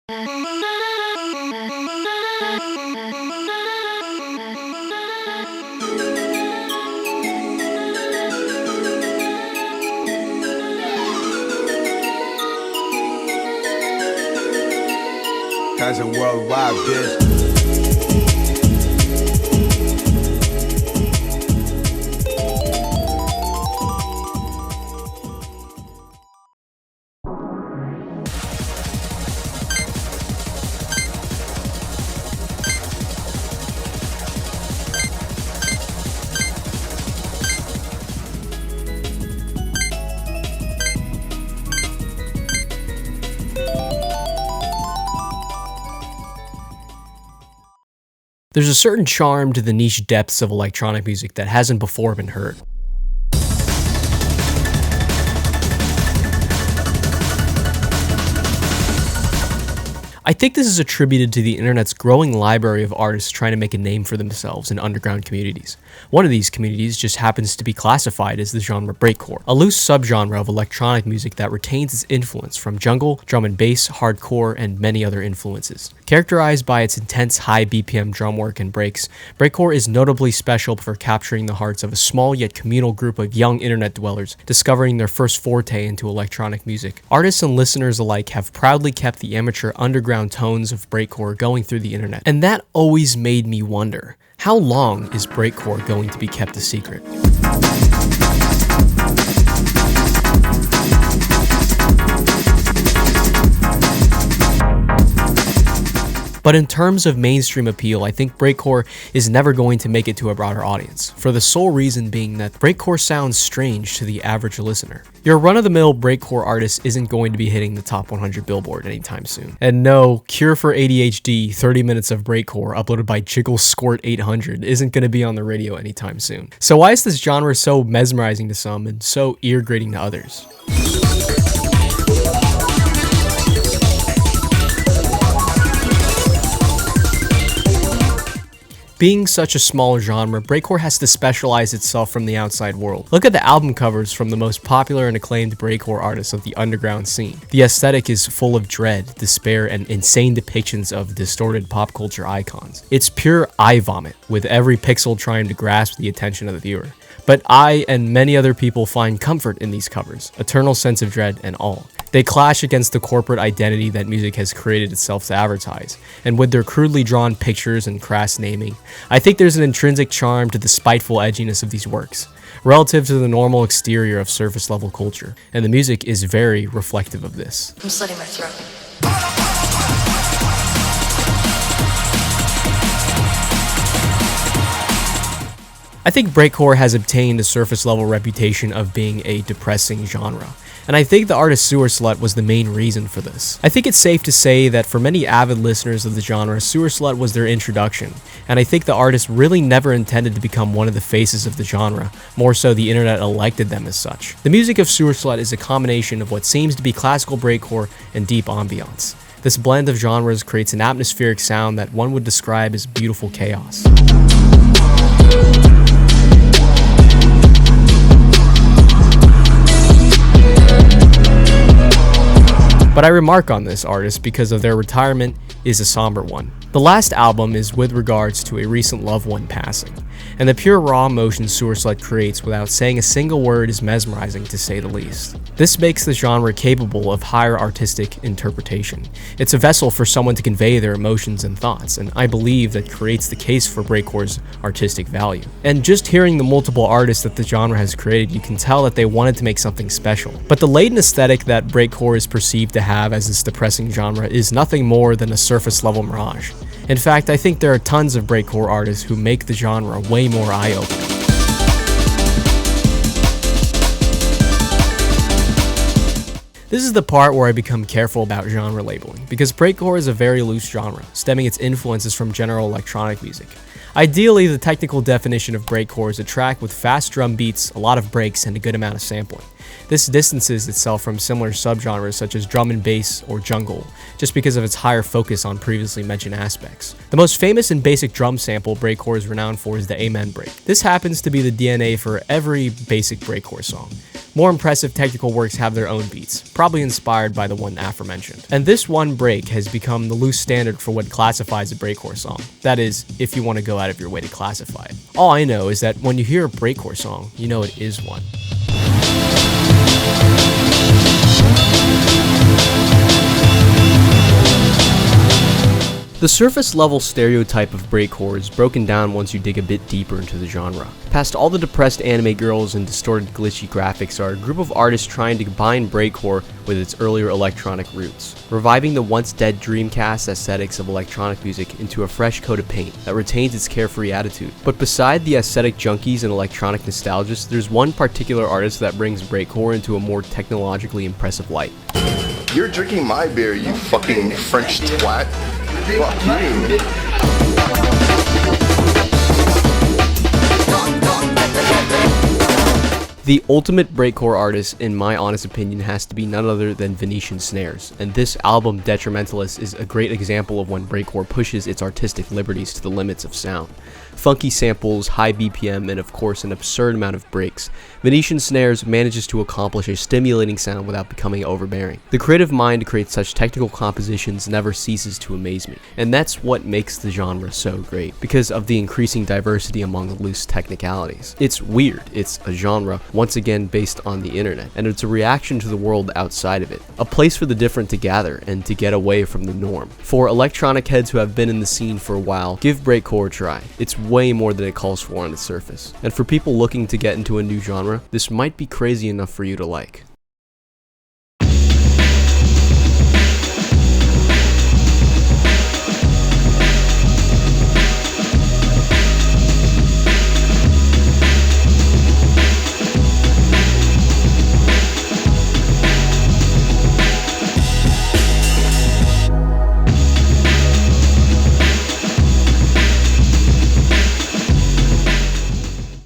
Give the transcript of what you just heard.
Kaizo worldwide, bitch. There's a certain charm to the niche depths of electronic music that hasn't before been heard. I think this is attributed to the internet's growing library of artists trying to make a name for themselves in underground communities. One of these communities just happens to be classified as the genre Breakcore, a loose subgenre of electronic music that retains its influence from jungle, drum and bass, hardcore, and many other influences. Characterized by its intense high BPM drum work and breaks, Breakcore is notably special for capturing the hearts of a small yet communal group of young internet dwellers discovering their first forte into electronic music. Artists and listeners alike have proudly kept the amateur underground tones of Breakcore going through the internet. And that always made me wonder, how long is Breakcore going to be kept a secret? But in terms of mainstream appeal, I think Breakcore is never going to make it to a broader audience, for the sole reason being that Breakcore sounds strange to the average listener. Your run-of-the-mill Breakcore artist isn't going to be hitting the top 100 Billboard anytime soon. And no, Cure for ADHD 30 minutes of Breakcore uploaded by Jiggle Squirt 800 isn't going to be on the radio anytime soon. So why is this genre so mesmerizing to some and so ear-grating to others? Being such a small genre, Breakcore has to specialize itself from the outside world. Look at the album covers from the most popular and acclaimed Breakcore artists of the underground scene. The aesthetic is full of dread, despair, and insane depictions of distorted pop culture icons. It's pure eye vomit, with every pixel trying to grasp the attention of the viewer. But I and many other people find comfort in these covers, eternal sense of dread and awe. They clash against the corporate identity that music has created itself to advertise, and with their crudely drawn pictures and crass naming, I think there's an intrinsic charm to the spiteful edginess of these works, relative to the normal exterior of surface level culture, and the music is very reflective of this. I'm slitting my throat. I think Breakcore has obtained a surface level reputation of being a depressing genre, and I think the artist Sewerslvt was the main reason for this. I think it's safe to say that for many avid listeners of the genre, Sewerslvt was their introduction, and I think the artist really never intended to become one of the faces of the genre, more so the internet elected them as such. The music of Sewerslvt is a combination of what seems to be classical Breakcore and deep ambiance. This blend of genres creates an atmospheric sound that one would describe as beautiful chaos. But I remark on this artist because of their retirement is a somber one. The last album is with regards to a recent loved one passing, and the pure raw emotion Sewerslvt creates without saying a single word is mesmerizing to say the least. This makes the genre capable of higher artistic interpretation. It's a vessel for someone to convey their emotions and thoughts, and I believe that creates the case for Breakcore's artistic value. And just hearing the multiple artists that the genre has created, you can tell that they wanted to make something special. But the latent aesthetic that Breakcore is perceived to have as this depressing genre is nothing more than a surface level mirage. In fact, I think there are tons of Breakcore artists who make the genre way more eye-opening. This is the part where I become careful about genre labeling, because Breakcore is a very loose genre, stemming its influences from general electronic music. Ideally, the technical definition of Breakcore is a track with fast drum beats, a lot of breaks, and a good amount of sampling. This distances itself from similar subgenres such as drum and bass or jungle, just because of its higher focus on previously mentioned aspects. The most famous and basic drum sample breakcore is renowned for is the Amen break. This happens to be the DNA for every basic breakcore song. More impressive technical works have their own beats, probably inspired by the one aforementioned. And this one break has become the loose standard for what classifies a breakcore song. That is, if you want to go out of your way to classify it. All I know is that when you hear a breakcore song, you know it is one. The surface level stereotype of breakcore is broken down once you dig a bit deeper into the genre. Past all the depressed anime girls and distorted glitchy graphics are a group of artists trying to combine breakcore with its earlier electronic roots, reviving the once dead Dreamcast aesthetics of electronic music into a fresh coat of paint that retains its carefree attitude. But beside the aesthetic junkies and electronic nostalgists, there's one particular artist that brings breakcore into a more technologically impressive light. You're drinking my beer, you fucking French twat. Fuck you. The ultimate breakcore artist, in my honest opinion, has to be none other than Venetian Snares, and this album, Detrimentalist, is a great example of when breakcore pushes its artistic liberties to the limits of sound. Funky samples, high BPM, and of course an absurd amount of breaks, Venetian Snares manages to accomplish a stimulating sound without becoming overbearing. The creative mind to create such technical compositions never ceases to amaze me, and that's what makes the genre so great, because of the increasing diversity among the loose technicalities. It's weird, it's a genre, once again based on the internet, and it's a reaction to the world outside of it, a place for the different to gather and to get away from the norm. For electronic heads who have been in the scene for a while, give breakcore a try. It's way more than it calls for on the surface. And for people looking to get into a new genre, this might be crazy enough for you to like.